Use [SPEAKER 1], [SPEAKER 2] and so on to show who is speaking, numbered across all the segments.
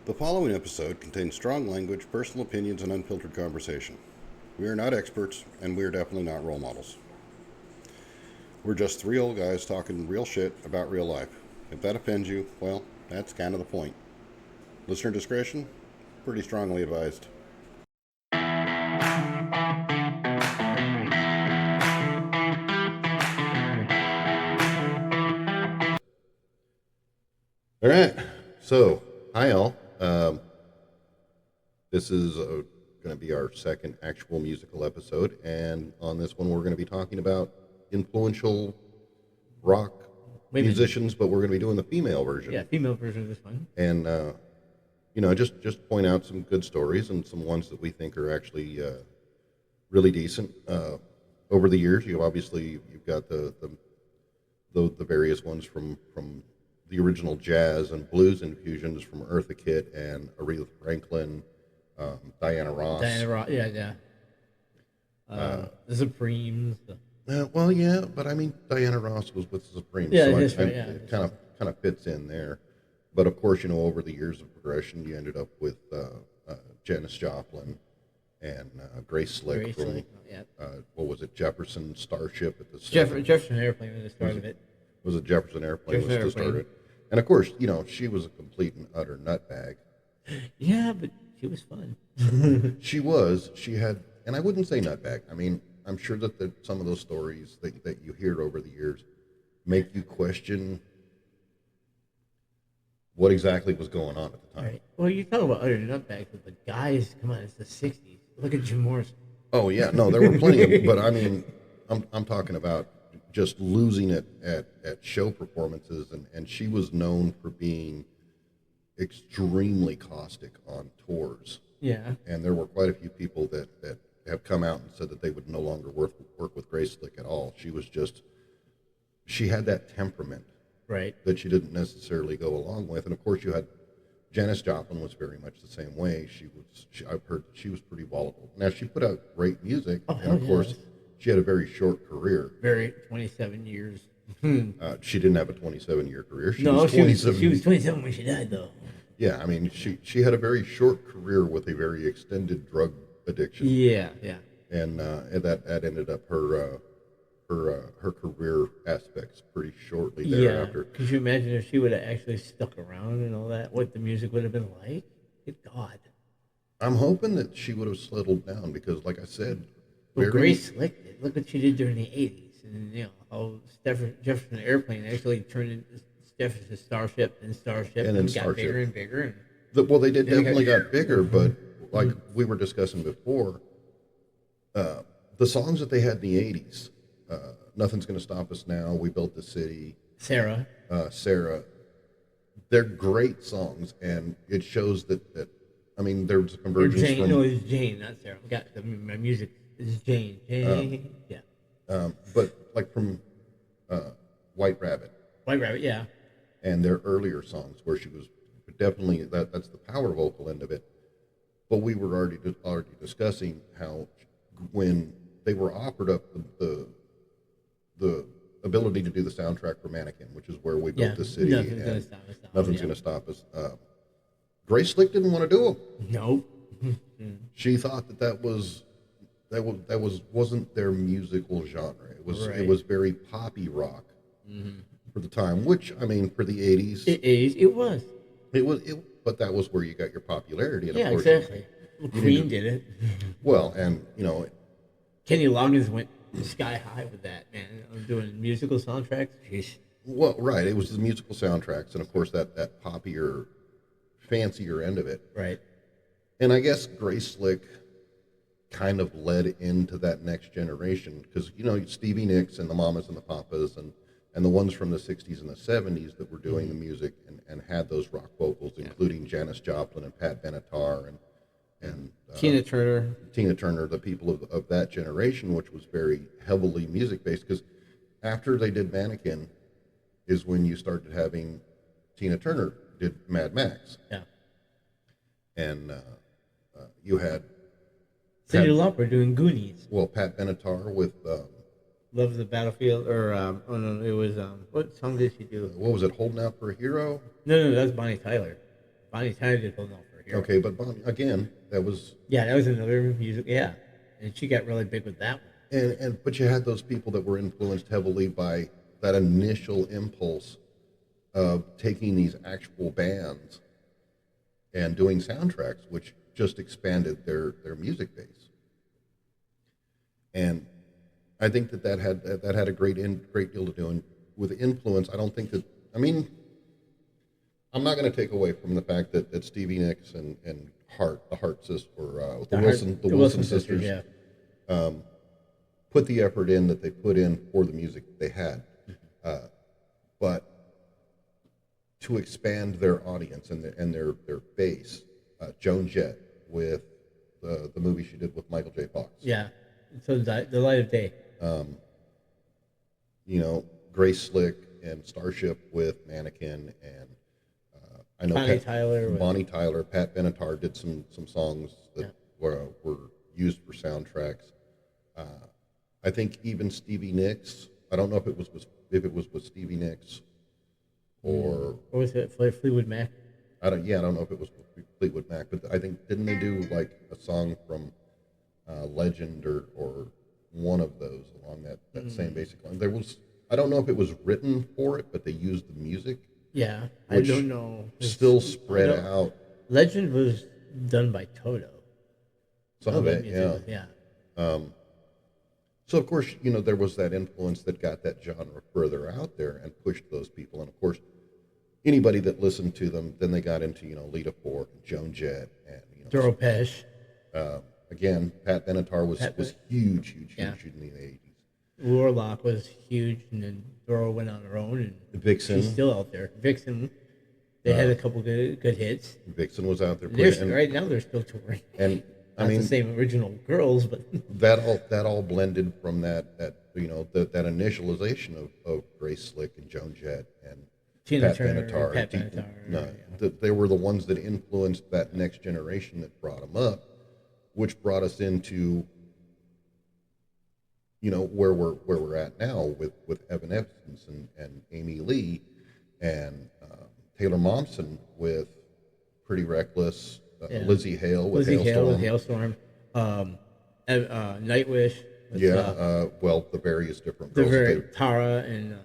[SPEAKER 1] The following episode contains strong language, personal opinions, and unfiltered conversation. We are not experts, and we are definitely not role models. We're just three old guys talking real shit about real life. If that offends you, well, that's kind of the point. Listener discretion? Pretty strongly advised. All right. So, hi, all. This is going to be our second actual musical episode. And on this one, we're going to be talking about influential rock
[SPEAKER 2] Women.
[SPEAKER 1] musicians, but we're going to be doing the female version.
[SPEAKER 2] Yeah, female version of this one.
[SPEAKER 1] And, just point out some good stories and some ones that we think are actually really decent. Over the years, you've got the various ones from the original jazz and blues infusions from Eartha Kitt and Aretha Franklin, Diana Ross.
[SPEAKER 2] Yeah. The Supremes.
[SPEAKER 1] Well, yeah, but I mean, Diana Ross was with the Supremes,
[SPEAKER 2] Yeah,
[SPEAKER 1] so
[SPEAKER 2] that's right.
[SPEAKER 1] it kind of fits in there. But of course, over the years of progression, you ended up with Janis Joplin and Grace Slick from what was it, Jefferson Starship at the
[SPEAKER 2] Jefferson Airplane was the start of it.
[SPEAKER 1] Was it Jefferson Airplane
[SPEAKER 2] Jefferson
[SPEAKER 1] was the start of
[SPEAKER 2] Airplane.
[SPEAKER 1] it? And of course, she was a complete and utter nutbag.
[SPEAKER 2] Yeah, but she was fun.
[SPEAKER 1] She was. She had, and I wouldn't say nutbag. I mean, I'm sure that some of those stories that you hear over the years make you question what exactly was going on at the time.
[SPEAKER 2] Right. Well, you talk about utter nutbags, but the guys, come on, it's the 60s. Look at Jim Morrison.
[SPEAKER 1] Oh, yeah. No, there were plenty of, but I mean, I'm talking about just losing it at show performances, and she was known for being extremely caustic on tours.
[SPEAKER 2] Yeah.
[SPEAKER 1] And there were quite a few people that have come out and said that they would no longer work with Grace Slick at all. She had that temperament.
[SPEAKER 2] Right.
[SPEAKER 1] That she didn't necessarily go along with. And of course you had Janis Joplin was very much the same way. I've heard she was pretty volatile. Now she put out great music, and of course she had a very short career.
[SPEAKER 2] 27 years.
[SPEAKER 1] She didn't have a 27-year career.
[SPEAKER 2] She was 27 when she died, though.
[SPEAKER 1] Yeah, I mean, she had a very short career with a very extended drug addiction.
[SPEAKER 2] Yeah.
[SPEAKER 1] And that ended up her career aspects pretty shortly thereafter.
[SPEAKER 2] Yeah. Could you imagine if she would have actually stuck around and all that? What the music would have been like? Good God.
[SPEAKER 1] I'm hoping that she would have settled down because, like I said,
[SPEAKER 2] well, Grace Slick did. Look what she did during the 80s. And, how Jefferson Airplane actually turned into Jefferson Starship and then got bigger and bigger.
[SPEAKER 1] They definitely got bigger, but like we were discussing before, the songs that they had in the 80s, Nothing's Gonna Stop Us Now, We Built the City,
[SPEAKER 2] Sarah,
[SPEAKER 1] they're great songs, and it shows that I mean, there's a convergence
[SPEAKER 2] Jane, no, it's Jane, not Sarah. My music is Jane. Yeah.
[SPEAKER 1] But like from White Rabbit,
[SPEAKER 2] yeah.
[SPEAKER 1] and their earlier songs where she was definitely that's the power vocal end of it. But we were already discussing how when they were offered up the ability to do the soundtrack for Mannequin, which is where we built the city, nothing's gonna stop us. Grace Slick didn't want to do them.
[SPEAKER 2] Nope.
[SPEAKER 1] She thought that wasn't their musical genre. It was very poppy rock for the time, which I mean for the 80s.
[SPEAKER 2] It was.
[SPEAKER 1] But that was where you got your popularity. And
[SPEAKER 2] yeah,
[SPEAKER 1] of course,
[SPEAKER 2] exactly. Queen did it.
[SPEAKER 1] Well, and
[SPEAKER 2] Kenny Loggins went sky high with that, man. Doing musical soundtracks. Jeez.
[SPEAKER 1] Well, right. It was the musical soundtracks, and of course that poppier, fancier end of it.
[SPEAKER 2] Right.
[SPEAKER 1] And I guess Grace Slick kind of led into that next generation because Stevie Nicks and the Mamas and the Papas and the ones from the 60s and the 70s that were doing the music and had those rock vocals, including Janis Joplin and Pat Benatar and
[SPEAKER 2] Tina Turner,
[SPEAKER 1] the people of that generation, which was very heavily music based. Because after they did Mannequin, is when you started having Tina Turner did Mad Max.
[SPEAKER 2] Yeah,
[SPEAKER 1] and you had
[SPEAKER 2] Cyndi Lauper doing Goonies.
[SPEAKER 1] Well, Pat Benatar with
[SPEAKER 2] Love of the Battlefield, or it was what song did she do?
[SPEAKER 1] What was it? Holding Out for a Hero?
[SPEAKER 2] No, that was Bonnie Tyler. Bonnie Tyler did Philadelphia Hero.
[SPEAKER 1] Okay, but Bonnie, again, that was
[SPEAKER 2] Yeah, that was another music. Yeah, and she got really big with that one.
[SPEAKER 1] but you had those people that were influenced heavily by that initial impulse of taking these actual bands and doing soundtracks, which just expanded their music base. And I think that had a great deal to do with influence. I don't think that. I mean, I'm not going to take away from the fact that Stevie Nicks and the Hart sisters, or the Wilson sisters,
[SPEAKER 2] yeah.
[SPEAKER 1] Put the effort in that they put in for the music they had, but to expand their audience and their base, Joan Jett with the movie she did with Michael J. Fox.
[SPEAKER 2] Yeah, so the Light of Day.
[SPEAKER 1] Grace Slick and Starship with Mannequin, and I know Bonnie Tyler, Pat Benatar did some songs that were used for soundtracks. I think even Stevie Nicks. I don't know if it was with Stevie Nicks or
[SPEAKER 2] was it Fleetwood Mac?
[SPEAKER 1] I don't know if it was with Fleetwood Mac, but I think didn't they do like a song from Legend or one of those along that same basic line? There was. I don't know if it was written for it, but they used the music.
[SPEAKER 2] Yeah, I don't know.
[SPEAKER 1] Still spread out.
[SPEAKER 2] Legend was done by Toto.
[SPEAKER 1] Some of it, yeah. So of course, there was that influence that got that genre further out there and pushed those people. And of course, anybody that listened to them, then they got into Lita Ford, and Joan Jett, and
[SPEAKER 2] Doro Pesh.
[SPEAKER 1] Again, Pat Benatar was huge in the 80s.
[SPEAKER 2] Warlock was huge, and then Doro went on her own, and
[SPEAKER 1] Vixen.
[SPEAKER 2] She's still out there. Vixen, they had a couple good hits.
[SPEAKER 1] Vixen was out there.
[SPEAKER 2] Right now, they're still touring.
[SPEAKER 1] And
[SPEAKER 2] Not the same original girls, but
[SPEAKER 1] that all blended from that initialization of Grace Slick and Joan Jett and
[SPEAKER 2] Tina
[SPEAKER 1] Pat
[SPEAKER 2] Turner,
[SPEAKER 1] Benatar.
[SPEAKER 2] Pat Benatar.
[SPEAKER 1] They were the ones that influenced that next generation that brought them up, which brought us into where we're at now with Evan Evans and Amy Lee and Taylor Momsen with Pretty Reckless, Lizzie Hale with
[SPEAKER 2] Hailstorm, Nightwish.
[SPEAKER 1] Well, the various different girls.
[SPEAKER 2] Tara and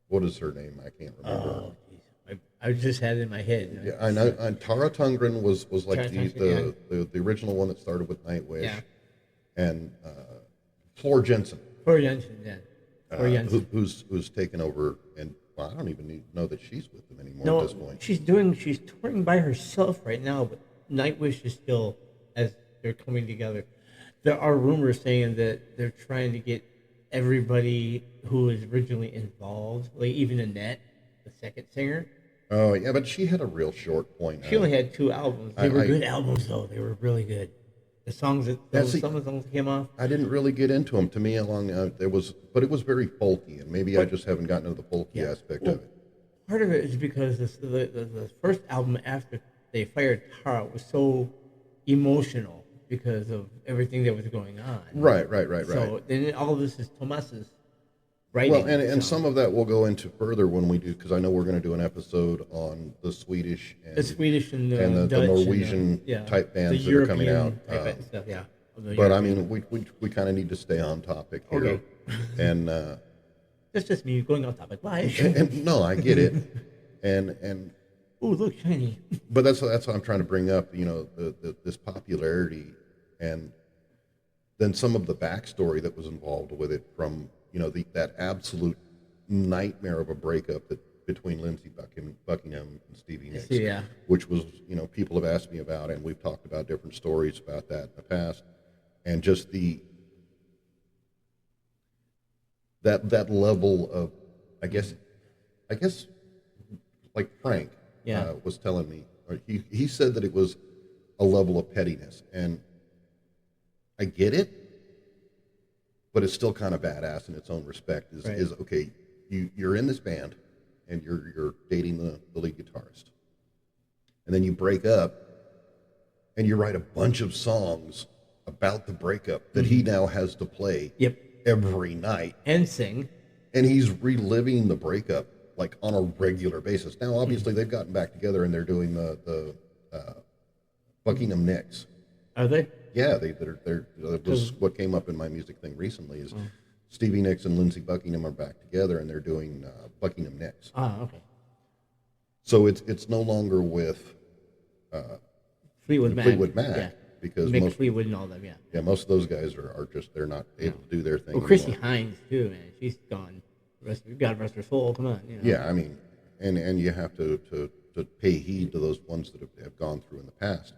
[SPEAKER 1] what is her name? I can't remember.
[SPEAKER 2] Oh, geez. I just had it in my head.
[SPEAKER 1] Yeah, I know. And Tara Tungren was like the original one that started with Nightwish.
[SPEAKER 2] Yeah.
[SPEAKER 1] And Floor Jensen.
[SPEAKER 2] Floor Jensen, yeah.
[SPEAKER 1] Who's taken over, and I don't even know that she's with them anymore at this point.
[SPEAKER 2] She's touring by herself right now, but Nightwish is still, as they're coming together. There are rumors saying that they're trying to get everybody who was originally involved, like even Annette, the second singer.
[SPEAKER 1] Oh yeah, but she had a real short point.
[SPEAKER 2] She only had 2 albums. They were good albums, though. They were really good. The songs some of the songs that came off.
[SPEAKER 1] I didn't really get into them. To me, but it was very folky, and maybe I just haven't gotten into the folky aspect of it.
[SPEAKER 2] Part of it is because the first album after they fired Tara was so emotional because of everything that was going on.
[SPEAKER 1] Right.
[SPEAKER 2] So then all of this is Tomas's writing.
[SPEAKER 1] Well, and some of that we'll go into further when we do, because I know we're going to do an episode on the Swedish and the
[SPEAKER 2] Dutch
[SPEAKER 1] Norwegian type bands that are coming out.
[SPEAKER 2] Stuff, yeah.
[SPEAKER 1] But I mean, we kind of need to stay on topic here.
[SPEAKER 2] Okay.
[SPEAKER 1] And
[SPEAKER 2] that's just me going on topic. Why?
[SPEAKER 1] and no, I get it. And
[SPEAKER 2] oh, look, shiny.
[SPEAKER 1] But that's what I'm trying to bring up. This popularity, and then some of the backstory that was involved with it, from that absolute nightmare of a breakup between Lindsey Buckingham and Stevie Nicks, which was, people have asked me about, and we've talked about different stories about that in the past, and just that level of, I guess, like Frank was telling me, or he said that it was a level of pettiness, and I get it. But it's still kind of badass in its own respect. Is okay, you're in this band, and you're dating the lead guitarist, and then you break up, and you write a bunch of songs about the breakup that he now has to play every night
[SPEAKER 2] and sing,
[SPEAKER 1] and he's reliving the breakup like on a regular basis. Now, obviously, they've gotten back together and they're doing the Buckingham Nicks.
[SPEAKER 2] Are they?
[SPEAKER 1] Yeah, they're that was what came up in my music thing recently is Stevie Nicks and Lindsey Buckingham are back together and they're doing Buckingham Nicks.
[SPEAKER 2] Ah, okay.
[SPEAKER 1] So it's no longer with
[SPEAKER 2] Fleetwood Mac.
[SPEAKER 1] Fleetwood Mac
[SPEAKER 2] Yeah.
[SPEAKER 1] because
[SPEAKER 2] Mick
[SPEAKER 1] most
[SPEAKER 2] Fleetwood and all them, yeah.
[SPEAKER 1] most of those guys are just they're not able to do their thing.
[SPEAKER 2] Well, Chrissy
[SPEAKER 1] anymore.
[SPEAKER 2] Hines too, man. She's gone. God rest her soul. Come on, you know.
[SPEAKER 1] Yeah, I mean, and you have to pay heed to those ones that have gone through in the past.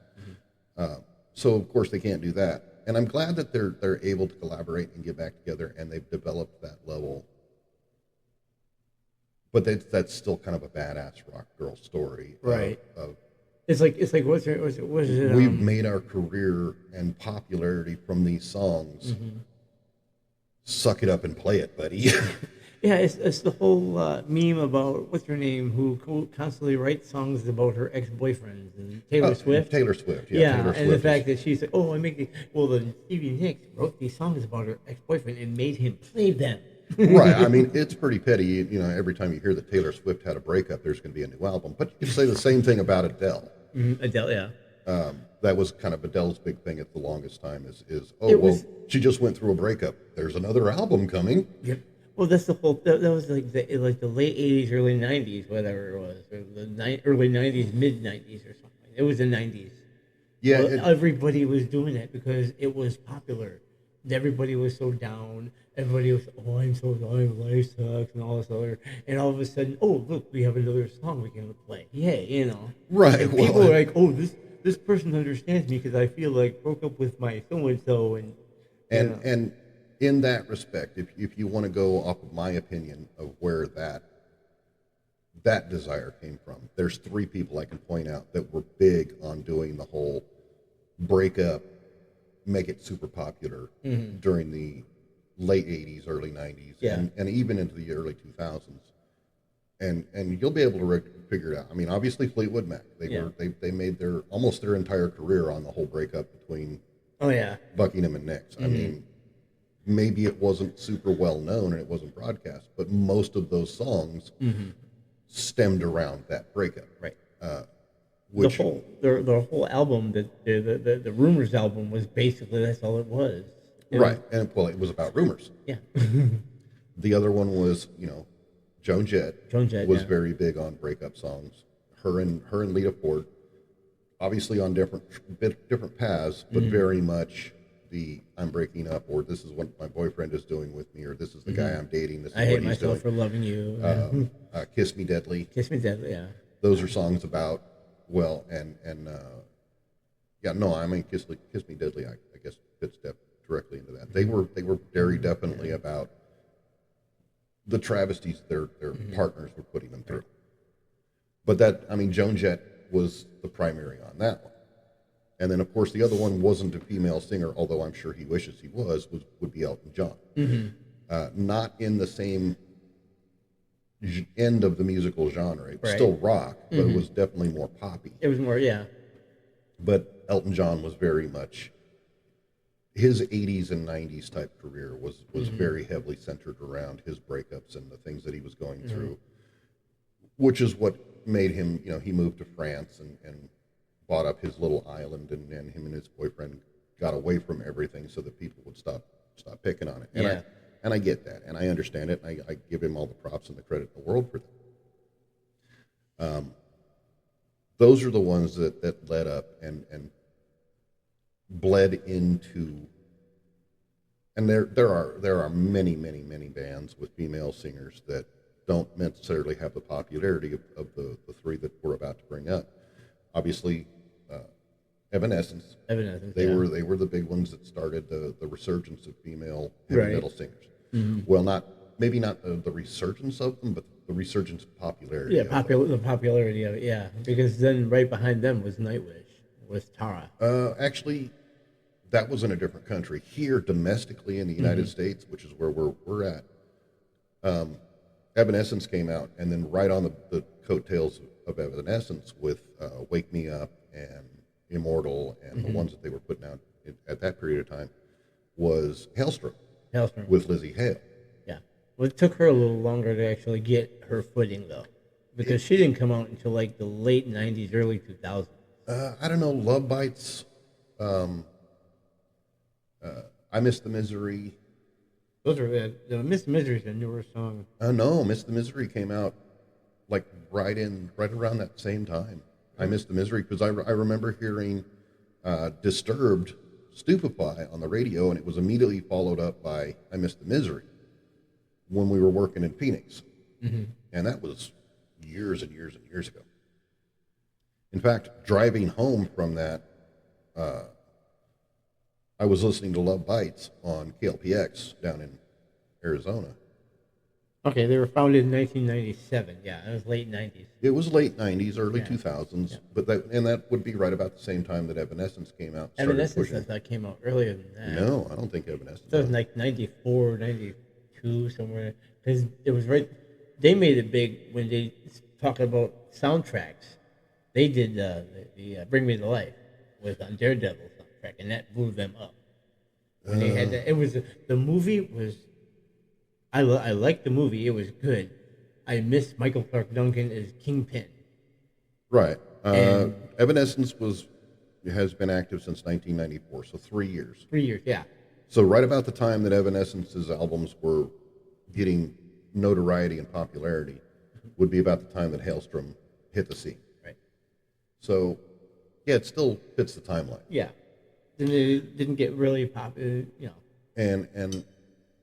[SPEAKER 1] So of course they can't do that, and I'm glad that they're able to collaborate and get back together, and they've developed that level. But that's still kind of a badass rock girl story,
[SPEAKER 2] Right.
[SPEAKER 1] Of
[SPEAKER 2] It's like what's it?
[SPEAKER 1] we've made our career and popularity from these songs. Suck it up and play it, buddy.
[SPEAKER 2] Yeah, it's the whole meme about what's her name who constantly writes songs about her ex-boyfriends and Taylor Swift.
[SPEAKER 1] Taylor Swift,
[SPEAKER 2] Yeah,
[SPEAKER 1] Taylor
[SPEAKER 2] and
[SPEAKER 1] Swift
[SPEAKER 2] the fact that she's like, oh, then Stevie Nicks wrote these songs about her ex-boyfriend and made him play them.
[SPEAKER 1] Right. I mean, it's pretty petty. You know, every time you hear that Taylor Swift had a breakup, there's going to be a new album. But you can say the same thing about Adele.
[SPEAKER 2] Adele, yeah.
[SPEAKER 1] That was kind of Adele's big thing at the longest time she just went through a breakup. There's another album coming.
[SPEAKER 2] Yep. Well, that's the whole. That was like the late '80s, early '90s, whatever it was, or the early '90s, mid '90s, or something. It was the '90s.
[SPEAKER 1] Yeah.
[SPEAKER 2] Well, everybody was doing it because it was popular. Everybody was so down. Everybody was, oh, I'm so dying, life sucks, and all this other. And all of a sudden, oh, look, we have another song we can play. Yay, you know.
[SPEAKER 1] Right.
[SPEAKER 2] And people are like, oh, this person understands me because I feel like broke up with my so and so, and
[SPEAKER 1] and in that respect, if you want to go off of my opinion of where that desire came from, there's three people I can point out that were big on doing the whole breakup, make it super popular during the late 80s, early 90s, and even into the early 2000s. And you'll be able to figure it out. I mean, obviously Fleetwood Mac, they made almost their entire career on the whole breakup between Buckingham and Nicks. I mean, maybe it wasn't super well known and it wasn't broadcast, but most of those songs stemmed around that breakup.
[SPEAKER 2] Right.
[SPEAKER 1] Which,
[SPEAKER 2] the whole album, the Rumors album, was basically that's all it was.
[SPEAKER 1] Right, and well, it was about rumors.
[SPEAKER 2] Yeah.
[SPEAKER 1] The other one was, Joan Jett. Was
[SPEAKER 2] yeah.
[SPEAKER 1] very big on breakup songs. Her and Lita Ford, obviously on different paths, but very much the I'm breaking up, or this is what my boyfriend is doing with me, or this is the guy I'm dating. This is
[SPEAKER 2] I
[SPEAKER 1] what
[SPEAKER 2] hate
[SPEAKER 1] he's
[SPEAKER 2] myself
[SPEAKER 1] doing.
[SPEAKER 2] for loving you.
[SPEAKER 1] Kiss Me Deadly.
[SPEAKER 2] Kiss Me Deadly, yeah.
[SPEAKER 1] Those are songs about I mean Kiss Me Deadly. I guess fits directly into that. They were very definitely about the travesties their partners were putting them through. But Joan Jett was the primary on that one. And then, of course, the other one wasn't a female singer, although I'm sure he wishes he would be Elton John. Not in the same end of the musical genre. It was still rock, but it was definitely more poppy.
[SPEAKER 2] It was more, yeah.
[SPEAKER 1] But Elton John was very much, his 80s and 90s type career was very heavily centered around his breakups and the things that he was going through, which is what made him, he moved to France and bought up his little island, and him and his boyfriend got away from everything so that people would stop picking on it. And I get that, and I understand it, and I give him all the props and the credit in the world for that. Those are the ones that led up and bled into, and there are many bands with female singers that don't necessarily have the popularity of the three that we're about to bring up. Obviously, Evanescence. They were the big ones that started the resurgence of female heavy metal singers. Well, maybe not the resurgence of them, but the resurgence of popularity.
[SPEAKER 2] Yeah, the popularity of it. Yeah, because then right behind them was Nightwish with Tara.
[SPEAKER 1] Actually, that was in a different country. Here, domestically in the United States, which is where we're at, Evanescence came out, and then right on the coattails of Evanescence with Wake Me Up and Immortal and the ones that they were putting out at that period of time was Hellstrom with Lizzie Hale.
[SPEAKER 2] Yeah. Well, it took her a little longer to actually get her footing, though, because she didn't come out until like the late '90s, early 2000s.
[SPEAKER 1] I don't know. Love Bites. Um, I Miss the Misery.
[SPEAKER 2] Those are the Miss Misery is a newer song.
[SPEAKER 1] No, Miss the Misery came out like right around that same time. I Miss the Misery because I remember hearing Disturbed Stupefy on the radio, and it was immediately followed up by I Miss the Misery when we were working in Phoenix. And that was years and years and years ago. In fact, driving home from that, I was listening to Love Bites on KLPX down in Arizona.
[SPEAKER 2] Okay, they were founded in 1997. Yeah, it was late '90s.
[SPEAKER 1] It was late '90s, early
[SPEAKER 2] Yeah.
[SPEAKER 1] 2000s,
[SPEAKER 2] Yeah.
[SPEAKER 1] but that would be right about the same time that Evanescence came out. Started
[SPEAKER 2] Evanescence, I
[SPEAKER 1] pushing.
[SPEAKER 2] thought, came out earlier than that.
[SPEAKER 1] No, I don't think Evanescence.
[SPEAKER 2] That was like '94, '92, somewhere. Because it was right. They made it big when they talk about soundtracks. They did the Bring Me to Life with on Daredevil soundtrack, and that blew them up. When they had that, it was the movie was. I liked the movie. It was good. I miss Michael Clark Duncan as Kingpin.
[SPEAKER 1] Right.
[SPEAKER 2] And-
[SPEAKER 1] Evanescence has been active since 1994, so 3 years.
[SPEAKER 2] 3 years, yeah.
[SPEAKER 1] So right about the time that Evanescence's albums were getting notoriety and popularity would be about the time that Hailstrom hit the scene.
[SPEAKER 2] Right.
[SPEAKER 1] So, yeah, it still fits the timeline.
[SPEAKER 2] Yeah. Then it didn't get really popular,
[SPEAKER 1] And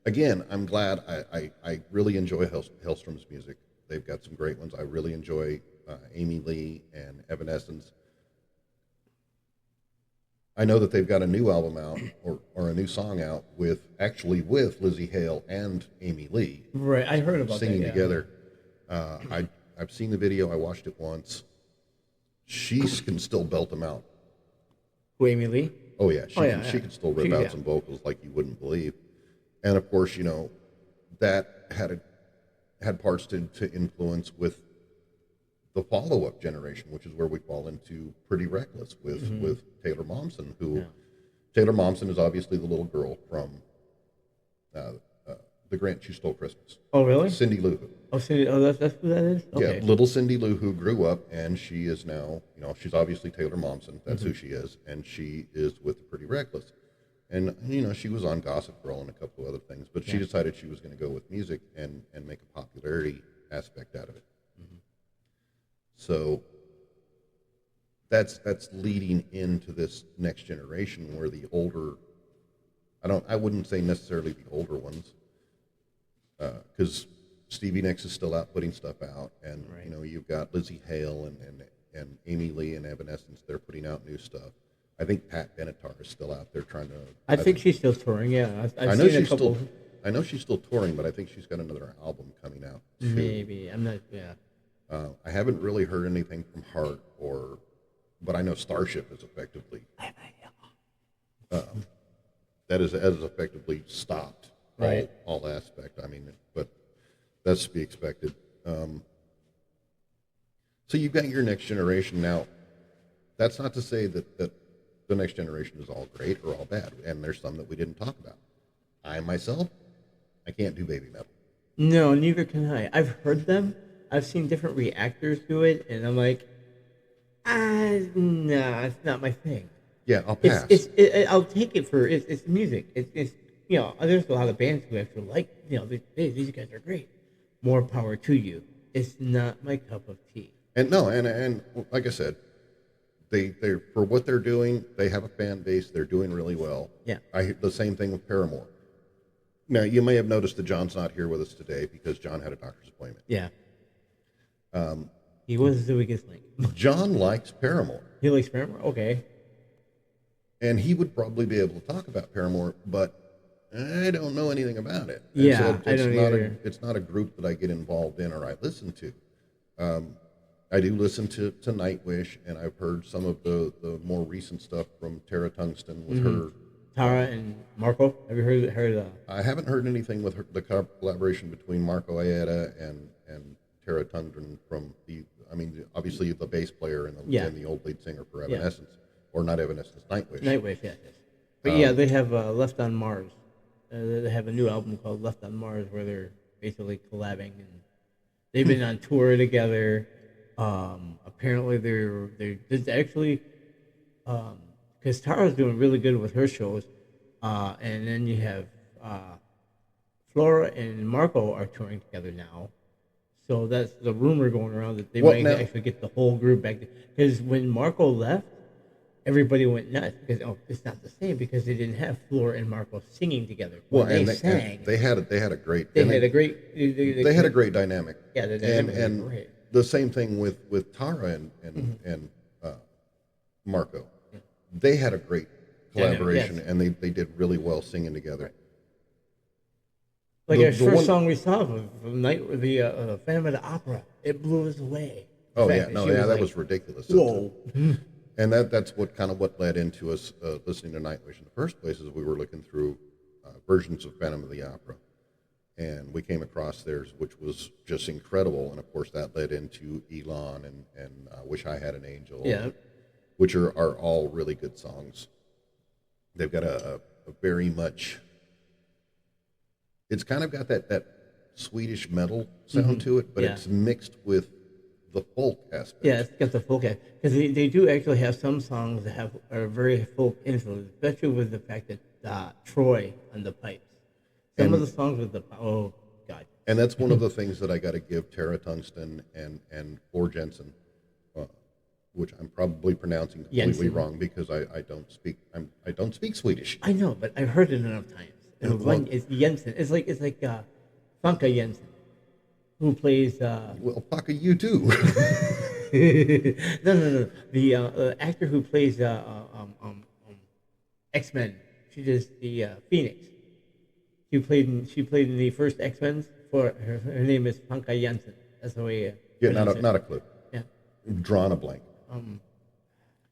[SPEAKER 1] again, I'm glad. I really enjoy Hailstrom's music. They've got some great ones. I really enjoy Amy Lee and Evanescence. I know that they've got a new album out or a new song out with Lizzie Hale and Amy Lee
[SPEAKER 2] Right. I heard about
[SPEAKER 1] singing
[SPEAKER 2] that, yeah.
[SPEAKER 1] together. I've seen the video. I watched it once. She can still belt them out.
[SPEAKER 2] Who, Amy Lee?
[SPEAKER 1] Oh yeah, she
[SPEAKER 2] Oh, yeah,
[SPEAKER 1] can
[SPEAKER 2] yeah.
[SPEAKER 1] still rip
[SPEAKER 2] She-
[SPEAKER 1] out
[SPEAKER 2] yeah.
[SPEAKER 1] some vocals like you wouldn't believe. And of course, that had parts to influence with the follow-up generation, which is where we fall into Pretty Reckless with Taylor Momsen, who Taylor Momsen is obviously the little girl from The Grinch Who Stole Christmas.
[SPEAKER 2] Oh, really?
[SPEAKER 1] Cindy Lou Who.
[SPEAKER 2] Oh, Cindy, that's who that is? Okay.
[SPEAKER 1] Yeah, little Cindy Lou Who grew up, and she is now, she's obviously Taylor Momsen. That's who she is, and she is with Pretty Reckless. And, she was on Gossip Girl and a couple of other things, but she decided she was going to go with music and make a popularity aspect out of it. So that's leading into this next generation where the older, I wouldn't say necessarily the older ones, because Stevie Nicks is still out putting stuff out, and you've got Lizzie Hale and Amy Lee and Evanescence. They're putting out new stuff. I think Pat Benatar is still out there trying to.
[SPEAKER 2] I think she's still touring. Yeah, I've
[SPEAKER 1] I know
[SPEAKER 2] seen
[SPEAKER 1] she's
[SPEAKER 2] a couple.
[SPEAKER 1] still. I know she's still touring, but I think she's got another album coming out too.
[SPEAKER 2] Maybe I'm not. Yeah.
[SPEAKER 1] I haven't really heard anything from Heart but I know Starship is effectively. That is effectively stopped
[SPEAKER 2] Right.
[SPEAKER 1] all aspect. I mean, but that's to be expected. So you've got your next generation now. That's not to say that the next generation is all great or all bad, and there's some that we didn't talk about. I myself, I can't do baby metal.
[SPEAKER 2] No, neither can I. I've heard them. I've seen different reactors to it, and I'm like, no, it's not my thing.
[SPEAKER 1] Yeah, I'll pass.
[SPEAKER 2] I'll take it for it's music. It's there's a lot of bands who actually like these guys are great. More power to you. It's not my cup of tea.
[SPEAKER 1] And no, and like I said, they for what they're doing, they have a fan base. They're doing really well.
[SPEAKER 2] Yeah.
[SPEAKER 1] The same thing with Paramore. Now you may have noticed that John's not here with us today because John had a doctor's appointment.
[SPEAKER 2] Yeah. He was the weakest link.
[SPEAKER 1] John likes Paramore,
[SPEAKER 2] He likes Paramore. Okay.
[SPEAKER 1] and he would probably be able to talk about Paramore, but I don't know anything about it. And
[SPEAKER 2] Yeah, I
[SPEAKER 1] it's
[SPEAKER 2] don't
[SPEAKER 1] not
[SPEAKER 2] either.
[SPEAKER 1] it's not a group that I get involved in or I listen to. I do listen to Nightwish, and I've heard some of the more recent stuff from Tara Tungsten with her.
[SPEAKER 2] Tara and Marco. Have you heard?
[SPEAKER 1] I haven't heard anything with the collaboration between Marco Ayeta and Tara Tungsten from obviously the bass player and the old lead singer for Evanescence, or not Evanescence, Nightwish.
[SPEAKER 2] Nightwish, yes. But yeah, they have Left on Mars. They have a new album called Left on Mars where they're basically collabing, and they've been on tour together. Apparently, there's actually because Tara's doing really good with her shows, and then you have Flora and Marco are touring together now. So that's the rumor going around that they
[SPEAKER 1] Well,
[SPEAKER 2] might
[SPEAKER 1] now-
[SPEAKER 2] actually get the whole group back. Because when Marco left, everybody went nuts because it's not the same because they didn't have Flora and Marco singing together.
[SPEAKER 1] Well,
[SPEAKER 2] When
[SPEAKER 1] and
[SPEAKER 2] they sang,
[SPEAKER 1] they had a great
[SPEAKER 2] they
[SPEAKER 1] and
[SPEAKER 2] had a great.
[SPEAKER 1] they had a great dynamic.
[SPEAKER 2] Yeah, the dynamic was
[SPEAKER 1] and
[SPEAKER 2] great.
[SPEAKER 1] the same thing with Tara and Marco. They had a great collaboration,
[SPEAKER 2] yes.
[SPEAKER 1] and they did really well singing together.
[SPEAKER 2] Like
[SPEAKER 1] The-
[SPEAKER 2] our
[SPEAKER 1] the
[SPEAKER 2] first
[SPEAKER 1] one-
[SPEAKER 2] song we saw from the Phantom of the Opera, it blew us away. The
[SPEAKER 1] Oh
[SPEAKER 2] fact
[SPEAKER 1] yeah,
[SPEAKER 2] that
[SPEAKER 1] no,
[SPEAKER 2] she
[SPEAKER 1] yeah, that
[SPEAKER 2] like,
[SPEAKER 1] was ridiculous.
[SPEAKER 2] Whoa.
[SPEAKER 1] And that's what led into us listening to Nightwish in the first place. Is we were looking through versions of Phantom of the Opera, and we came across theirs, which was just incredible. And of course, that led into Elon and Wish I Had an Angel,
[SPEAKER 2] Yeah.
[SPEAKER 1] which are all really good songs. They've got a very much. It's kind of got that Swedish metal sound to it, but
[SPEAKER 2] Yeah.
[SPEAKER 1] it's mixed with the folk aspect.
[SPEAKER 2] Yeah, it's got the folk because they do actually have some songs that are very folk influence, especially with the fact that Troy on the pipes. Some of the songs with the oh god,
[SPEAKER 1] And that's one of the things that I got to give Tara Tungsten and Floor Jensen, which I'm probably pronouncing completely
[SPEAKER 2] Jensen.
[SPEAKER 1] wrong because I don't speak Swedish.
[SPEAKER 2] I know, but I've heard it enough times. And
[SPEAKER 1] well-
[SPEAKER 2] one is Jensen. It's like Funka Jensen, who plays.
[SPEAKER 1] Well, Paka, you too.
[SPEAKER 2] No. The actor who plays X-Men. She does the Phoenix. She played in the first X-Men. For her name is Funka Jensen. That's the way.
[SPEAKER 1] Yeah,
[SPEAKER 2] pronounce it.
[SPEAKER 1] not a clue.
[SPEAKER 2] Yeah.
[SPEAKER 1] Drawn a blank. No,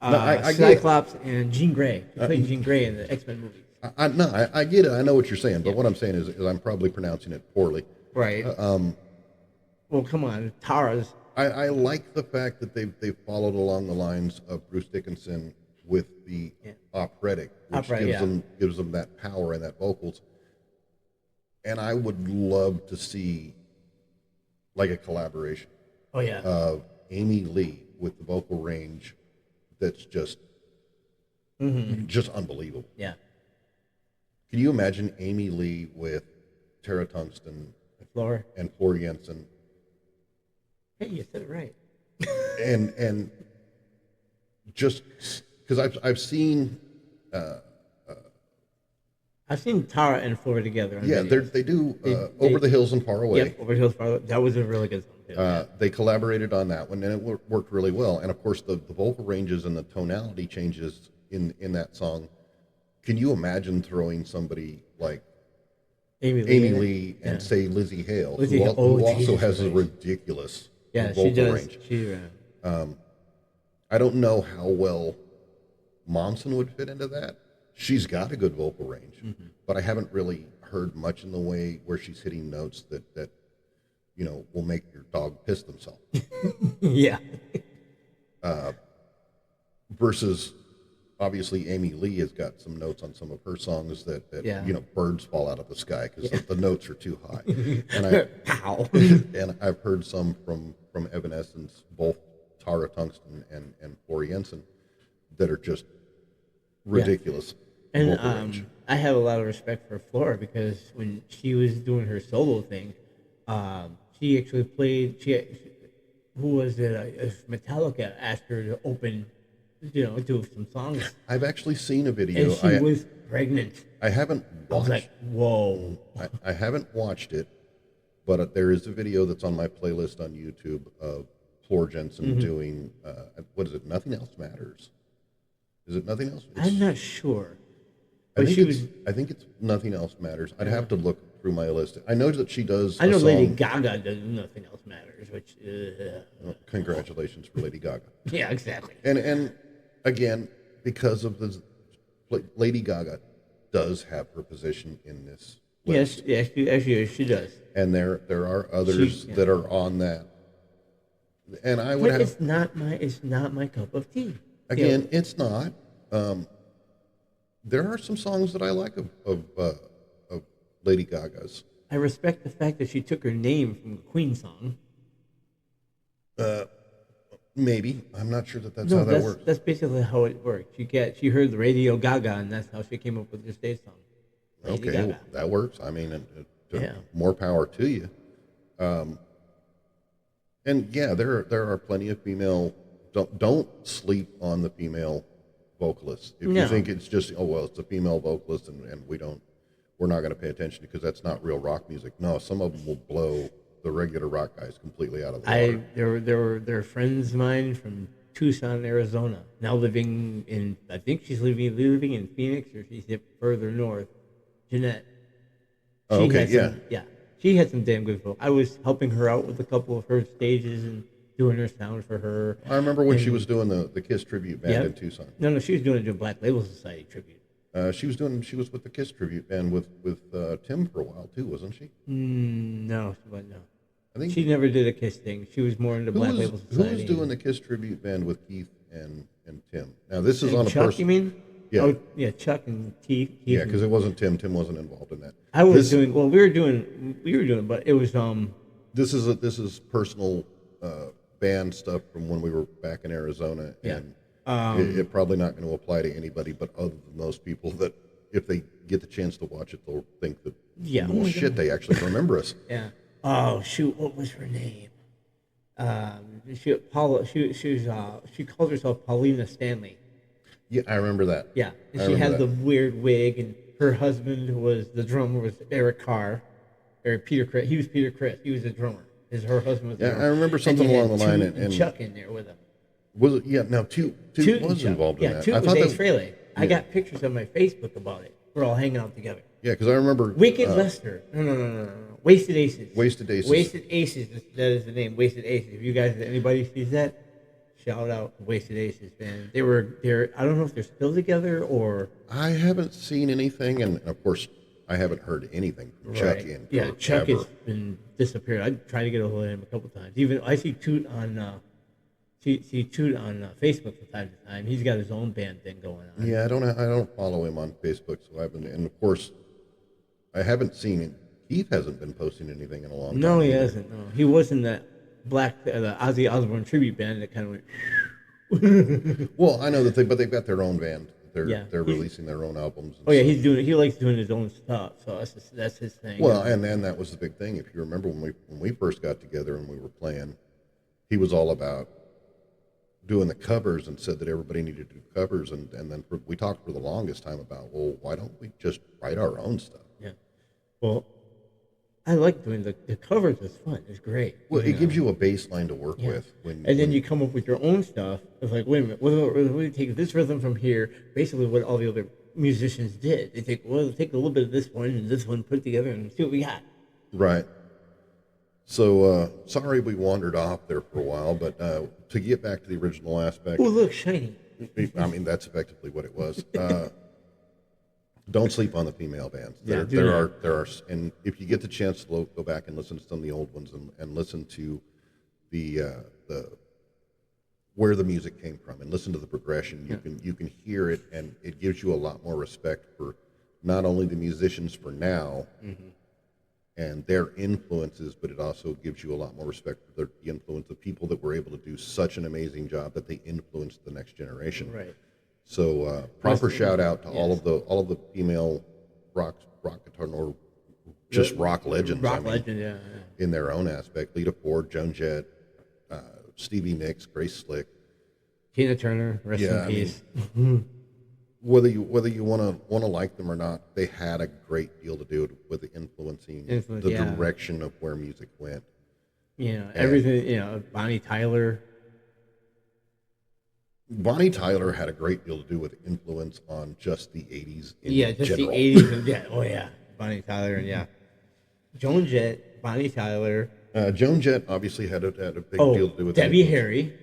[SPEAKER 1] I get it.
[SPEAKER 2] Cyclops and Jean Grey. She played Jean Grey in the X-Men movies.
[SPEAKER 1] I get it. I know what you're saying, but what I'm saying is I'm probably pronouncing it poorly.
[SPEAKER 2] Right. Well, come on, Tara's.
[SPEAKER 1] I like the fact that they've followed along the lines of Bruce Dickinson with the operatic, which gives them that power and that vocals. And I would love to see like a collaboration
[SPEAKER 2] Oh yeah.
[SPEAKER 1] of Amy Lee with the vocal range that's just unbelievable.
[SPEAKER 2] Yeah.
[SPEAKER 1] Can you imagine Amy Lee with Tara Tungsten
[SPEAKER 2] Floor.
[SPEAKER 1] and Floor Jensen
[SPEAKER 2] Hey, you said it right.
[SPEAKER 1] and just because I've seen
[SPEAKER 2] I've seen Tara and Floor together. On videos.
[SPEAKER 1] they do Over the Hills and Far Away.
[SPEAKER 2] Yep, Over the Hills Far Away. That was a really good song too.
[SPEAKER 1] They collaborated on that one, and it worked really well. And of course, the vocal ranges and the tonality changes in that song. Can you imagine throwing somebody like
[SPEAKER 2] Amy
[SPEAKER 1] Amy Lee and say Lizzie Hale,
[SPEAKER 2] Lizzie
[SPEAKER 1] who,
[SPEAKER 2] Hale.
[SPEAKER 1] who
[SPEAKER 2] Oh,
[SPEAKER 1] also
[SPEAKER 2] Jesus
[SPEAKER 1] has a
[SPEAKER 2] Christ.
[SPEAKER 1] ridiculous
[SPEAKER 2] Yeah,
[SPEAKER 1] vocal
[SPEAKER 2] she does.
[SPEAKER 1] range?
[SPEAKER 2] She.
[SPEAKER 1] I don't know how well Momsen would fit into that. She's got a good vocal range, but I haven't really heard much in the way where she's hitting notes that will make your dog piss themselves.
[SPEAKER 2] Yeah.
[SPEAKER 1] Versus, obviously, Amy Lee has got some notes on some of her songs that
[SPEAKER 2] Yeah.
[SPEAKER 1] birds fall out of the sky because the notes are too high. And
[SPEAKER 2] Pow.
[SPEAKER 1] and I've heard some from Evanescence, both Tara Tungsten and Floor Jensen, that are just ridiculous.
[SPEAKER 2] And
[SPEAKER 1] vocal range.
[SPEAKER 2] I have a lot of respect for Flora because when she was doing her solo thing, she actually played. Who was it? Metallica asked her to open, do some songs.
[SPEAKER 1] I've actually seen a video.
[SPEAKER 2] And she was pregnant.
[SPEAKER 1] I haven't
[SPEAKER 2] I was
[SPEAKER 1] watched.
[SPEAKER 2] like, whoa.
[SPEAKER 1] I haven't watched it, but there is a video that's on my playlist on YouTube of Floor Jensen doing what is it? Nothing Else Matters. Is it Nothing Else?
[SPEAKER 2] I'm not sure.
[SPEAKER 1] I
[SPEAKER 2] But
[SPEAKER 1] think it's Nothing Else Matters. I'd have to look through my list. I know that she does.
[SPEAKER 2] I know
[SPEAKER 1] a song,
[SPEAKER 2] Lady Gaga does Nothing Else Matters, which,
[SPEAKER 1] Congratulations for Lady Gaga.
[SPEAKER 2] yeah, exactly.
[SPEAKER 1] And again, because of this, Lady Gaga does have her position in this list.
[SPEAKER 2] Yes, she does.
[SPEAKER 1] And there are others that are on that. And I would
[SPEAKER 2] But
[SPEAKER 1] have
[SPEAKER 2] it's not my cup of tea.
[SPEAKER 1] again, it's not. There are some songs that I like of Lady Gaga's.
[SPEAKER 2] I respect the fact that she took her name from a Queen song.
[SPEAKER 1] Maybe. I'm not sure that that's
[SPEAKER 2] No,
[SPEAKER 1] how that works.
[SPEAKER 2] that's basically how it worked. She heard the Radio Gaga, and that's how she came up with her stage song. Lady
[SPEAKER 1] Okay,
[SPEAKER 2] Gaga.
[SPEAKER 1] that works. I mean,
[SPEAKER 2] Yeah.
[SPEAKER 1] more power to you. And yeah, there are plenty of female. Don't sleep on the female vocalists. If
[SPEAKER 2] No.
[SPEAKER 1] you think it's just it's a female vocalist and we're not going to pay attention because that's not real rock music. No, some of them will blow the regular rock guys completely out of the water.
[SPEAKER 2] There were friends of mine from Tucson, Arizona, now living in. I think she's living in Phoenix, or she's further north. Jeanette.
[SPEAKER 1] Oh, okay,
[SPEAKER 2] had some, yeah. She had some damn good vocals. I was helping her out with a couple of her stages and doing her sound for her.
[SPEAKER 1] I remember when she was doing the Kiss tribute band in Tucson.
[SPEAKER 2] No, she was doing a Black Label Society tribute.
[SPEAKER 1] She was with the Kiss tribute band with Tim for a while too, wasn't she?
[SPEAKER 2] No, she wasn't. No.
[SPEAKER 1] I think
[SPEAKER 2] She never did a Kiss thing. She was more into Black Label
[SPEAKER 1] who
[SPEAKER 2] Society.
[SPEAKER 1] was doing the Kiss tribute band with Keith and Tim? Now this is on a
[SPEAKER 2] Chuck,
[SPEAKER 1] person.
[SPEAKER 2] you mean?
[SPEAKER 1] Yeah.
[SPEAKER 2] Oh, yeah, Chuck and Keith.
[SPEAKER 1] Yeah, because it wasn't Tim. Tim wasn't involved in that.
[SPEAKER 2] I was doing. Well, we were doing, but it was
[SPEAKER 1] This is personal band stuff from when we were back in Arizona,
[SPEAKER 2] Yeah.
[SPEAKER 1] and it probably not going to apply to anybody but other than those people that if they get the chance to watch it, they'll think that
[SPEAKER 2] Yeah.
[SPEAKER 1] well, shit, they actually remember us.
[SPEAKER 2] Yeah. Oh shoot! What was her name? She called herself Paulina Stanley.
[SPEAKER 1] Yeah, I remember that.
[SPEAKER 2] Yeah, and
[SPEAKER 1] I
[SPEAKER 2] she
[SPEAKER 1] remember
[SPEAKER 2] had the
[SPEAKER 1] that.
[SPEAKER 2] weird wig, and her husband was the drummer was Eric Carr, or Peter Chris. He was Peter Chris. He was the drummer. Her husband was the
[SPEAKER 1] Yeah,
[SPEAKER 2] drummer.
[SPEAKER 1] I remember
[SPEAKER 2] And
[SPEAKER 1] something
[SPEAKER 2] they had
[SPEAKER 1] along the line,
[SPEAKER 2] Toot
[SPEAKER 1] and
[SPEAKER 2] Chuck in there with him.
[SPEAKER 1] was it? Yeah, now Toot
[SPEAKER 2] Toot and
[SPEAKER 1] was
[SPEAKER 2] Chuck.
[SPEAKER 1] involved in
[SPEAKER 2] Yeah,
[SPEAKER 1] that.
[SPEAKER 2] Toot
[SPEAKER 1] I
[SPEAKER 2] was
[SPEAKER 1] thought
[SPEAKER 2] Ace
[SPEAKER 1] that.
[SPEAKER 2] Frehley. I
[SPEAKER 1] Yeah.
[SPEAKER 2] got pictures on my Facebook about it. We're all hanging out together.
[SPEAKER 1] Yeah, because I remember
[SPEAKER 2] Wicked Lester. No. Wasted Aces.
[SPEAKER 1] Wasted Aces.
[SPEAKER 2] Wasted Aces. That is the name. Wasted Aces. If you guys, anybody sees that, shout out to Wasted Aces, man. They're. I don't know if they're still together or.
[SPEAKER 1] I haven't seen anything, and of course, I haven't heard anything from Chuck
[SPEAKER 2] Right.
[SPEAKER 1] in
[SPEAKER 2] Yeah, Chuck
[SPEAKER 1] forever.
[SPEAKER 2] has been disappeared. I tried to get a hold of him a couple times. Even I see Toot on. See Toot on Facebook from time to time. He's got his own band thing going on.
[SPEAKER 1] Yeah, I don't follow him on Facebook, so I haven't. And of course, I haven't seen it. Keith hasn't been posting anything in a long time.
[SPEAKER 2] No, he
[SPEAKER 1] either.
[SPEAKER 2] hasn't. No, he was in that the Ozzy Osbourne tribute band that kind of went.
[SPEAKER 1] Well, I know that they've got their own band. They're
[SPEAKER 2] Yeah.
[SPEAKER 1] releasing their own albums. And
[SPEAKER 2] Oh yeah,
[SPEAKER 1] stuff.
[SPEAKER 2] he likes doing his own stuff, so that's his thing.
[SPEAKER 1] Well, and that was the big thing. If you remember when we first got together and we were playing, he was all about doing the covers and said that everybody needed to do covers, and then we talked for the longest time about, well, why don't we just write our own stuff?
[SPEAKER 2] Yeah. Well, I like doing the covers. It's fun. It's great.
[SPEAKER 1] Well,
[SPEAKER 2] you
[SPEAKER 1] it
[SPEAKER 2] know?
[SPEAKER 1] gives you a baseline to work
[SPEAKER 2] Yeah.
[SPEAKER 1] with.
[SPEAKER 2] And then you come up with your own stuff. It's like, wait a minute, what do we take this rhythm from here? Basically, what all the other musicians did. They take take a little bit of this one and this one, put it together, and see what we got.
[SPEAKER 1] Right. So sorry we wandered off there for a while, but to get back to the original aspect,
[SPEAKER 2] Oh, look, shiny.
[SPEAKER 1] I mean that's effectively what it was. Don't sleep on the female bands.
[SPEAKER 2] Yeah,
[SPEAKER 1] There,
[SPEAKER 2] do
[SPEAKER 1] there
[SPEAKER 2] not.
[SPEAKER 1] are there are, and if you get the chance to go back and listen to some of the old ones and listen to the where the music came from and listen to the progression, you can hear it, and it gives you a lot more respect for not only the musicians for now and their influences, but it also gives you a lot more respect for the influence of people that were able to do such an amazing job that they influenced the next generation.
[SPEAKER 2] Right.
[SPEAKER 1] So proper shout out to all
[SPEAKER 2] Yes.
[SPEAKER 1] of the female rock guitar or just rock legends.
[SPEAKER 2] Rock
[SPEAKER 1] I mean,
[SPEAKER 2] legend, yeah.
[SPEAKER 1] in their own aspect. Lita Ford, Joan Jett, Stevie Nicks, Grace Slick.
[SPEAKER 2] Tina Turner, rest
[SPEAKER 1] Yeah,
[SPEAKER 2] in
[SPEAKER 1] I mean,
[SPEAKER 2] peace.
[SPEAKER 1] Whether you want to like them or not, they had a great deal to do with the influencing the
[SPEAKER 2] Yeah.
[SPEAKER 1] direction of where music went.
[SPEAKER 2] You know, everything. You know, Bonnie Tyler.
[SPEAKER 1] Bonnie Tyler had a great deal to do with influence on just the 80s in
[SPEAKER 2] Yeah, just
[SPEAKER 1] general.
[SPEAKER 2] the '80s. And, yeah. Oh yeah, Bonnie Tyler and yeah, Joan Jett, Bonnie Tyler.
[SPEAKER 1] Joan Jett obviously had a big
[SPEAKER 2] Oh,
[SPEAKER 1] deal to do with
[SPEAKER 2] Debbie
[SPEAKER 1] influence.
[SPEAKER 2] Harry.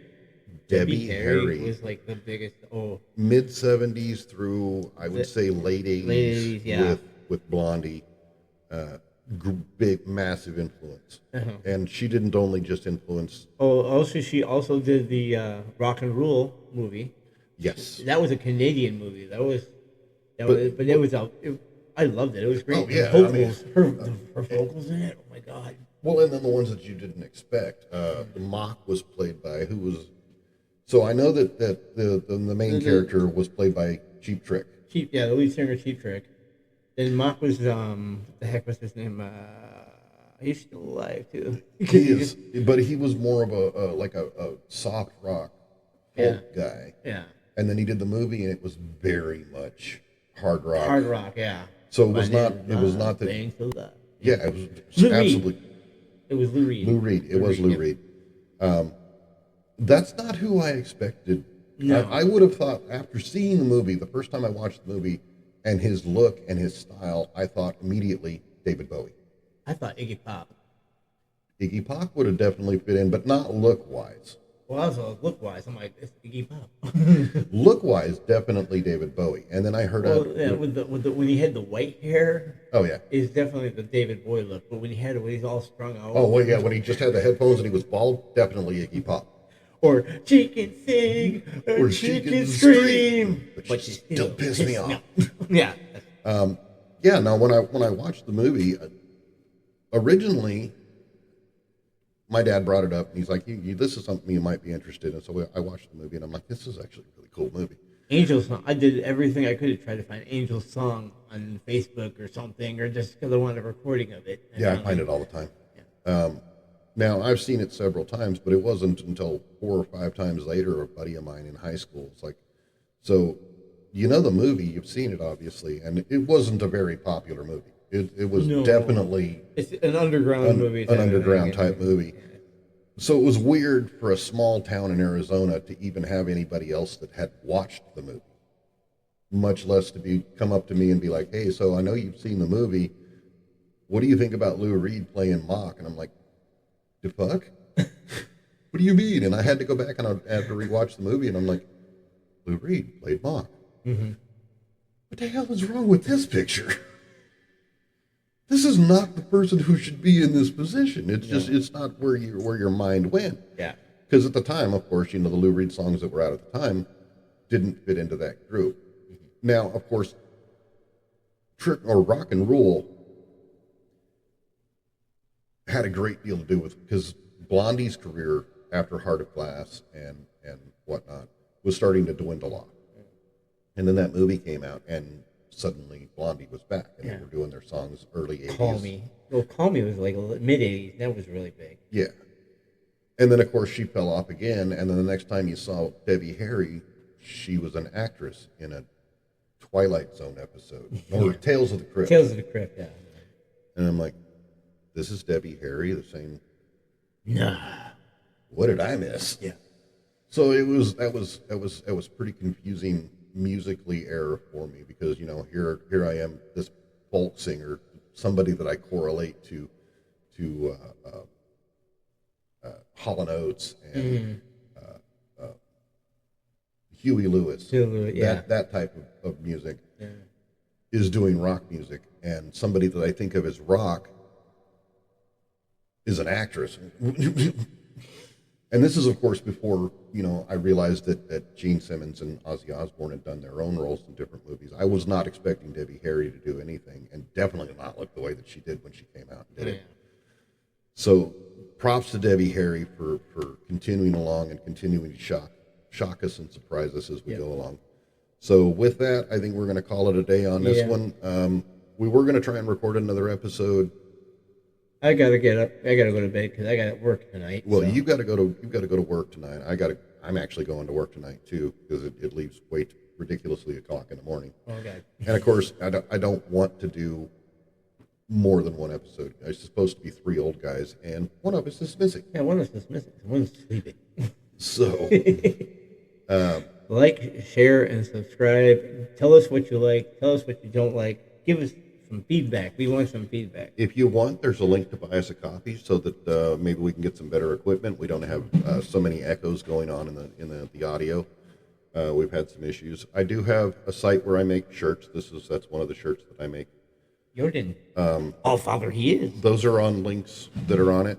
[SPEAKER 1] Debbie Harry
[SPEAKER 2] was like the biggest. Oh,
[SPEAKER 1] mid 70s through I would say late 80s,
[SPEAKER 2] Late 80s, yeah.
[SPEAKER 1] with Blondie, big massive influence.
[SPEAKER 2] Uh-huh.
[SPEAKER 1] And she didn't only just influence.
[SPEAKER 2] she also did the Rock and Roll movie.
[SPEAKER 1] Yes,
[SPEAKER 2] That was a Canadian movie. But it was out. I loved it. It was great.
[SPEAKER 1] Oh, yeah,
[SPEAKER 2] Her
[SPEAKER 1] I mean,
[SPEAKER 2] vocals, her vocals in it. Oh my god.
[SPEAKER 1] well, and then the ones that you didn't expect. The mock was played by who was. So I know that the main character was played by Cheap Trick.
[SPEAKER 2] The lead singer Cheap Trick. Then Mock was what the heck was his name? He's still alive too.
[SPEAKER 1] He is, but he was more of a like a soft rock folk guy.
[SPEAKER 2] Yeah.
[SPEAKER 1] And then he did the movie, and it was very much hard rock.
[SPEAKER 2] Hard rock, yeah.
[SPEAKER 1] So it was not. It was not that. Yeah, it was absolutely.
[SPEAKER 2] It was Lou Reed.
[SPEAKER 1] Lou Reed. It was Lou Reed. That's not who I expected.
[SPEAKER 2] No.
[SPEAKER 1] I would have thought after seeing the movie, the first time I watched the movie, and his look and his style, I thought immediately David Bowie.
[SPEAKER 2] I thought Iggy Pop.
[SPEAKER 1] Iggy Pop would have definitely fit in, but not look-wise.
[SPEAKER 2] Well, also look-wise, I'm like, it's Iggy Pop.
[SPEAKER 1] Look-wise, definitely David Bowie. And then I heard
[SPEAKER 2] when he had the white hair.
[SPEAKER 1] Oh yeah,
[SPEAKER 2] is definitely the David Bowie look. But when he's all strung out.
[SPEAKER 1] Oh well, yeah, when he just had the headphones and he was bald, definitely Iggy Pop.
[SPEAKER 2] Or she can sing, or she can scream,
[SPEAKER 1] but she still pissed me off.
[SPEAKER 2] Yeah.
[SPEAKER 1] Yeah. Now, when I watched the movie, originally, my dad brought it up, and he's like, "This is something you might be interested in." So I watched the movie, and I'm like, "This is actually a really cool movie."
[SPEAKER 2] Angel's Song. I did everything I could to try to find Angel's Song on Facebook or something, or just because I wanted a recording of it.
[SPEAKER 1] Yeah, I find it all the time. Yeah. Now, I've seen it several times, but it wasn't until 4 or 5 times later, a buddy of mine in high school was like, so, you know the movie, you've seen it, obviously, and it wasn't a very popular movie. It was definitely...
[SPEAKER 2] It's an underground movie.
[SPEAKER 1] An underground type movie. So it was weird for a small town in Arizona to even have anybody else that had watched the movie, much less to come up to me and be like, hey, so I know you've seen the movie. What do you think about Lou Reed playing Mock? And I'm like, the fuck? What do you mean? And I had to go back and I had to rewatch the movie, and I'm like, Lou Reed played Mock.
[SPEAKER 2] Mm-hmm.
[SPEAKER 1] What the hell is wrong with this picture? This is not the person who should be in this position. It's just, it's not where your mind went.
[SPEAKER 2] Yeah.
[SPEAKER 1] Because at the time, of course, the Lou Reed songs that were out at the time didn't fit into that group. Mm-hmm. Now, of course, rock and roll had a great deal to do with, because Blondie's career after Heart of Glass and whatnot was starting to dwindle off. And then that movie came out, and suddenly Blondie was back, and they were doing their songs early 80s.
[SPEAKER 2] Call Me. Well, Call Me was like mid-80s. That was really big.
[SPEAKER 1] Yeah. And then, of course, she fell off again, and then the next time you saw Debbie Harry, she was an actress in a Twilight Zone episode, or Tales of the Crypt.
[SPEAKER 2] Tales of the Crypt, yeah.
[SPEAKER 1] And I'm like, this is Debbie Harry, the same...
[SPEAKER 2] Nah.
[SPEAKER 1] What did I miss?
[SPEAKER 2] Yeah.
[SPEAKER 1] So that was pretty confusing musically era for me, because here I am, this folk singer, somebody that I correlate to Hall & Oates and Huey Lewis, that type of music, is doing rock music, and somebody that I think of as rock is an actress. And this is, of course, before, I realized that Gene Simmons and Ozzy Osbourne had done their own roles in different movies. I was not expecting Debbie Harry to do anything, and definitely not look the way that she did when she came out and did it. So props to Debbie Harry for continuing along and continuing to shock us and surprise us as we go along. So with that, I think we're going to call it a day on this one. We were going to try and record another episode.
[SPEAKER 2] I gotta get up. I gotta go to bed because I got to work tonight.
[SPEAKER 1] Well, you've got to go to work tonight. I'm actually going to work tonight too, because it leaves ridiculously o'clock in the morning.
[SPEAKER 2] Oh God.
[SPEAKER 1] And of course, I don't want to do more than one episode. It's supposed to be 3 old guys, and one of us is missing.
[SPEAKER 2] Yeah, one of us is missing. One's sleeping.
[SPEAKER 1] So,
[SPEAKER 2] like, share, and subscribe. Tell us what you like. Tell us what you don't like. Give us some feedback. We want some feedback.
[SPEAKER 1] If you want, there's a link to buy us a copy so that maybe we can get some better equipment. We don't have so many echoes going on in the audio. We've had some issues. I do have a site where I make shirts. That's one of the shirts that I make.
[SPEAKER 2] Jordan. Oh, Father, he is.
[SPEAKER 1] Those are on links that are on it.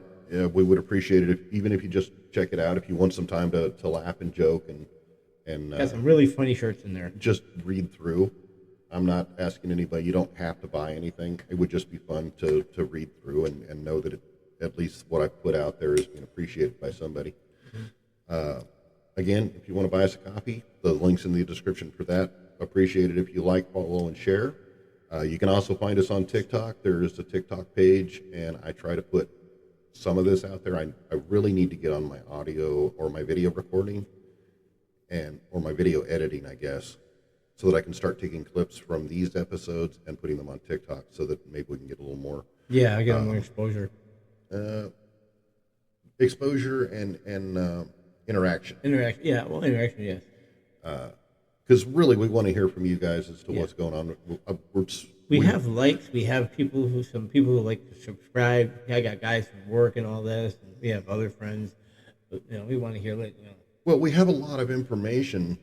[SPEAKER 1] We would appreciate it even if you just check it out. If you want some time to laugh and joke and
[SPEAKER 2] got some really funny shirts in there.
[SPEAKER 1] Just read through. I'm not asking anybody, you don't have to buy anything. It would just be fun to read through and know that at least what I put out there is being appreciated by somebody. Again, if you want to buy us a copy, the link's in the description for that. Appreciate it if you like, follow, and share. You can also find us on TikTok. There is a TikTok page, and I try to put some of this out there. I really need to get on my audio or my video recording or my video editing, I guess, so that I can start taking clips from these episodes and putting them on TikTok so that maybe we can get a little more
[SPEAKER 2] Yeah, I get more exposure.
[SPEAKER 1] Exposure and interaction.
[SPEAKER 2] Interaction, yeah. Well, interaction, yes.
[SPEAKER 1] Because really, we want to hear from you guys as to what's going on.
[SPEAKER 2] We have likes. We have some people who like to subscribe. I got guys from work and all this. And we have other friends. But, we want to hear it.
[SPEAKER 1] Well, we have a lot of information,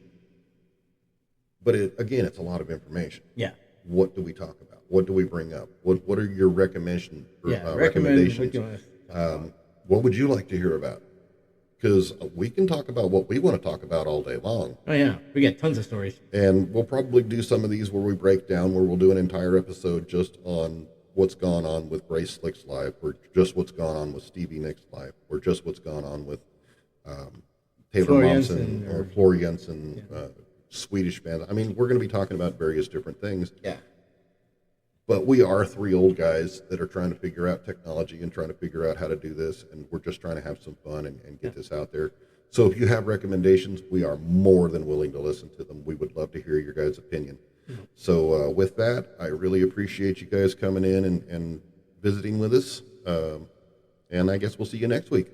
[SPEAKER 1] but it's a lot of information.
[SPEAKER 2] Yeah.
[SPEAKER 1] What do we talk about? What do we bring up? What are your recommendations?
[SPEAKER 2] Recommendations.
[SPEAKER 1] What would you like to hear about? Because we can talk about what we want to talk about all day long.
[SPEAKER 2] Oh, yeah. We got tons of stories.
[SPEAKER 1] And we'll probably do some of these where we break down, where we'll do an entire episode just on what's gone on with Grace Slick's life, or just what's gone on with Stevie Nicks' life, or just what's gone on with Taylor Momsen or Floor Jensen, Swedish band. I mean, we're going to be talking about various different things.
[SPEAKER 2] Yeah.
[SPEAKER 1] But we are three old guys that are trying to figure out technology and trying to figure out how to do this, and we're just trying to have some fun and get this out there. So if you have recommendations, we are more than willing to listen to them. We would love to hear your guys' opinion. Mm-hmm. So with that, I really appreciate you guys coming in and visiting with us. And I guess we'll see you next week.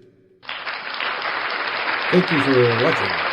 [SPEAKER 2] Thank you for watching.